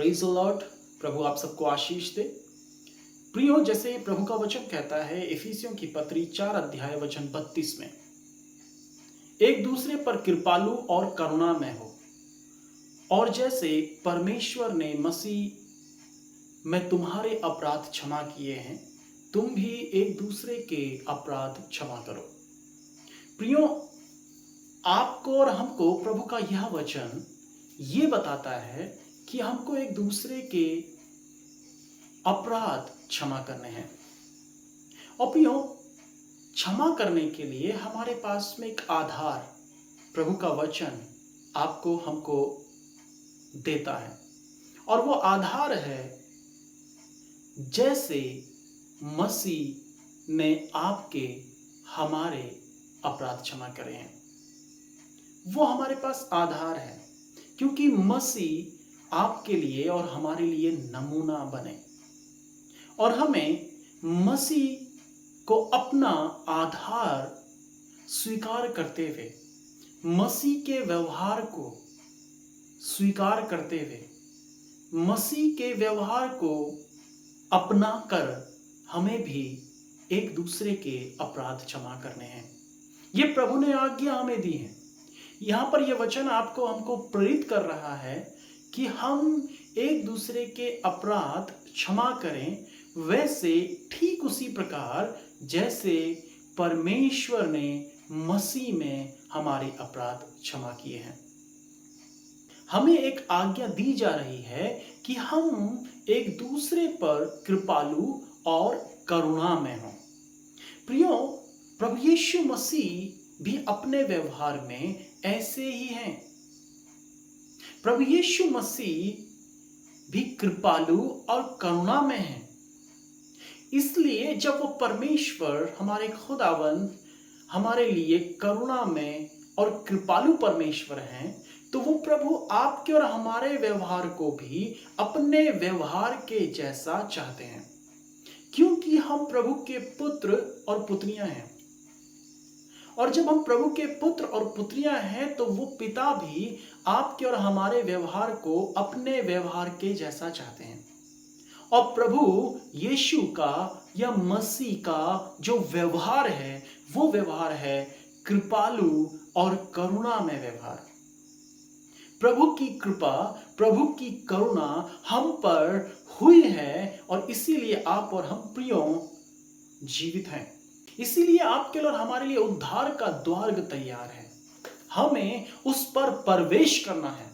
Praise the Lord. प्रभु आप सबको आशीष दे। प्रियो, जैसे प्रभु का वचन कहता है इफिसियों की पत्री 4 अध्याय वचन 32 में, एक दूसरे पर कृपालु और करुणामय हो, और जैसे परमेश्वर ने मसीह में तुम्हारे अपराध क्षमा किए हैं, तुम भी एक दूसरे के अपराध क्षमा करो। प्रियो, आपको और हमको प्रभु का यह वचन ये बताता है कि हमको एक दूसरे के अपराध क्षमा करने हैं। और प्रियो, क्षमा करने के लिए हमारे पास में एक आधार प्रभु का वचन आपको हमको देता है, और वो आधार है जैसे मसीह ने आपके हमारे अपराध क्षमा करे हैं। वो हमारे पास आधार है क्योंकि मसीह आपके लिए और हमारे लिए नमूना बने, और हमें मसीह को अपना आधार स्वीकार करते हुए, मसीह के व्यवहार को स्वीकार करते हुए, मसीह के व्यवहार को अपना कर हमें भी एक दूसरे के अपराध क्षमा करने हैं। ये प्रभु ने आज्ञा हमें दी है। यहाँ पर यह वचन आपको हमको प्रेरित कर रहा है कि हम एक दूसरे के अपराध क्षमा करें, वैसे ठीक उसी प्रकार जैसे परमेश्वर ने मसीह में हमारे अपराध क्षमा किए हैं। हमें एक आज्ञा दी जा रही है कि हम एक दूसरे पर कृपालु और करुणामय हों। प्रियो, प्रभु यीशु मसीह भी अपने व्यवहार में ऐसे ही हैं। प्रभु यीशु मसीह भी कृपालु और करुणामय हैं। इसलिए जब वो परमेश्वर हमारे खुदावंद हमारे लिए करुणामय और कृपालु परमेश्वर हैं, तो वो प्रभु आपके और हमारे व्यवहार को भी अपने व्यवहार के जैसा चाहते हैं, क्योंकि हम प्रभु के पुत्र और पुत्रियां हैं। और जब हम प्रभु के पुत्र और पुत्रियां हैं, तो वो पिता भी आपके और हमारे व्यवहार को अपने व्यवहार के जैसा चाहते हैं। और प्रभु यीशु का या मसीह का जो व्यवहार है, वो व्यवहार है कृपालु और करुणामय व्यवहार। प्रभु की कृपा, प्रभु की करुणा हम पर हुई है, और इसीलिए आप और हम प्रियो जीवित हैं। इसीलिए आपके लिए और हमारे लिए उद्धार का द्वार तैयार है। हमें उस पर प्रवेश करना है,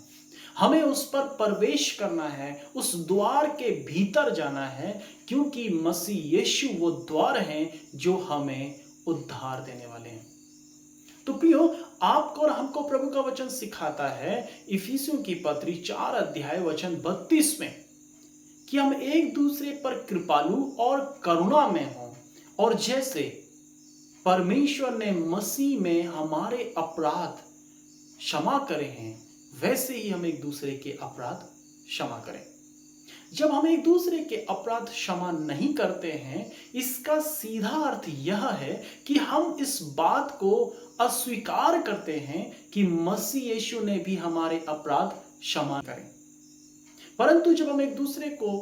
हमें उस पर प्रवेश करना है, उस द्वार के भीतर जाना है, क्योंकि मसीह यीशु वो द्वार हैं जो हमें उद्धार देने वाले हैं। तो प्रियो, आपको और हमको प्रभु का वचन सिखाता है इफिसियों की पत्री 4 अध्याय वचन 32 में कि हम एक दूसरे पर कृपालु और करुणामय हों, और जैसे परमेश्वर ने मसीह में हमारे अपराध क्षमा करे हैं, वैसे ही हम एक दूसरे के अपराध क्षमा करें। जब हम एक दूसरे के अपराध क्षमा नहीं करते हैं, इसका सीधा अर्थ यह है कि हम इस बात को अस्वीकार करते हैं कि मसीह यीशु ने भी हमारे अपराध क्षमा करें। परंतु जब हम एक दूसरे को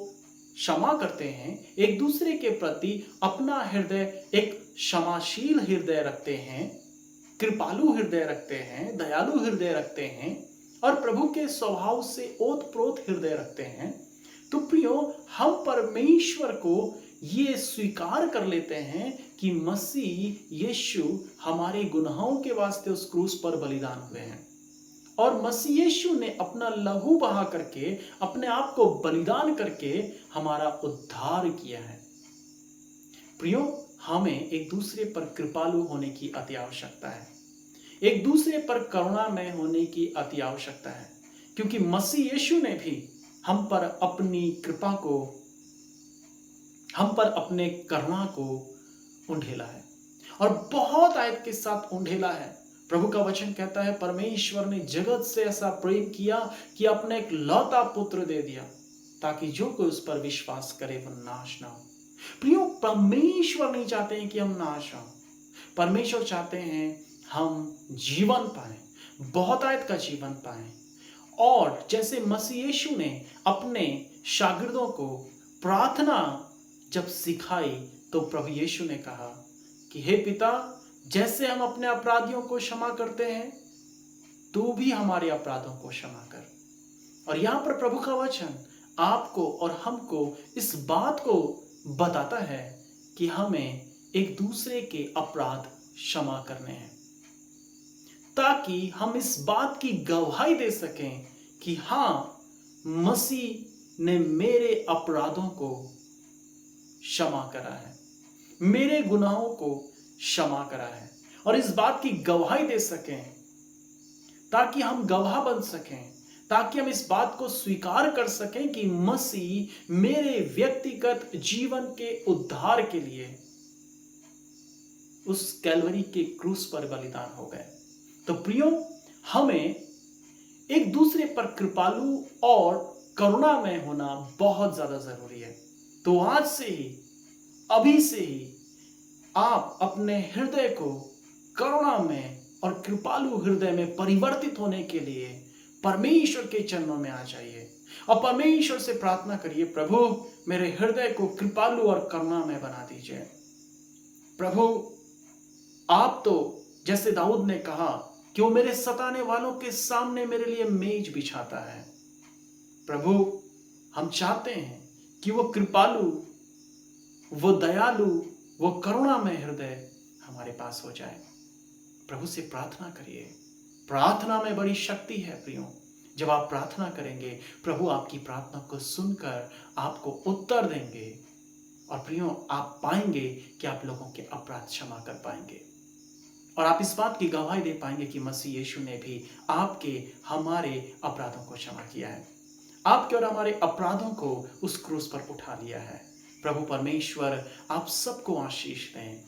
क्षमा करते हैं, एक दूसरे के प्रति अपना हृदय एक क्षमाशील हृदय रखते हैं, कृपालु हृदय रखते हैं, दयालु हृदय रखते हैं, और प्रभु के स्वभाव से ओतप्रोत हृदय रखते हैं, तो प्रियो, हम परमेश्वर को ये स्वीकार कर लेते हैं कि मसीह यीशु हमारे गुनाहों के वास्ते उस क्रूस पर बलिदान हुए हैं, और मसीह यीशु ने अपना लहू बहा करके, अपने आप को बलिदान करके हमारा उद्धार किया है। प्रियो, हमें एक दूसरे पर कृपालु होने की अति आवश्यकता है, एक दूसरे पर करुणामय होने की अति आवश्यकता है, क्योंकि मसीह यीशु ने भी हम पर अपनी कृपा को, हम पर अपने करुणा को उंडेला है, और बहुत आयत के साथ उंडेला है। प्रभु का वचन कहता है परमेश्वर ने जगत से ऐसा प्रेम किया कि अपने एक लौता पुत्र दे दिया, ताकि जो कोई उस पर विश्वास करे वह नाश ना हो। प्रियो, परमेश्वर नहीं चाहते हैं कि हम नाश हों, परमेश्वर चाहते हैं हम जीवन पाएं, बहुत आयत का जीवन पाएं, और जैसे मसीह यीशु ने अपने शागिर्दों को प्रार्थना जब सिखाई, तो प्रभु यीशु ने कहा कि हे पिता, जैसे हम अपने अपराधियों को क्षमा करते हैं, तू भी हमारे अपराधों को क्षमा कर। और यहां पर प्रभु का वचन आपको और हमको इस बात को बताता है कि हमें एक दूसरे के अपराध क्षमा करने हैं, ताकि हम इस बात की गवाही दे सकें कि हां, मसीह ने मेरे अपराधों को क्षमा करा है, मेरे गुनाहों को क्षमा करा है। और इस बात की गवाही दे सकें, ताकि हम गवाह बन सकें, ताकि हम इस बात को स्वीकार कर सकें कि मसीह मेरे व्यक्तिगत जीवन के उद्धार के लिए उस कैलवरी के क्रूस पर बलिदान हो गए। तो प्रियो, हमें एक दूसरे पर कृपालु और करुणामय होना बहुत ज्यादा जरूरी है। तो आज से ही, अभी से ही आप अपने हृदय को करुणामय और कृपालु हृदय में परिवर्तित होने के लिए परमेश्वर के चरणों में आ जाइए और परमेश्वर से प्रार्थना करिए, प्रभु मेरे हृदय को कृपालु और करुणामय बना दीजिए। प्रभु, आप तो जैसे दाऊद ने कहा कि वो मेरे सताने वालों के सामने मेरे लिए मेज बिछाता है। प्रभु, हम चाहते हैं कि वो कृपालु, वो दयालु, वो करुणामय हृदय हमारे पास हो जाए। प्रभु से प्रार्थना करिए। प्रार्थना में बड़ी शक्ति है प्रियो। जब आप प्रार्थना करेंगे, प्रभु आपकी प्रार्थना को सुनकर आपको उत्तर देंगे और प्रियो, आप पाएंगे कि आप लोगों के अपराध क्षमा कर पाएंगे और आप इस बात की गवाही दे पाएंगे कि मसीह यीशु ने भी आपके, हमारे अपराधों को क्षमा किया है, आपके और हमारे अपराधों को उस क्रूस पर उठा लिया है। प्रभु परमेश्वर आप सबको आशीष दें।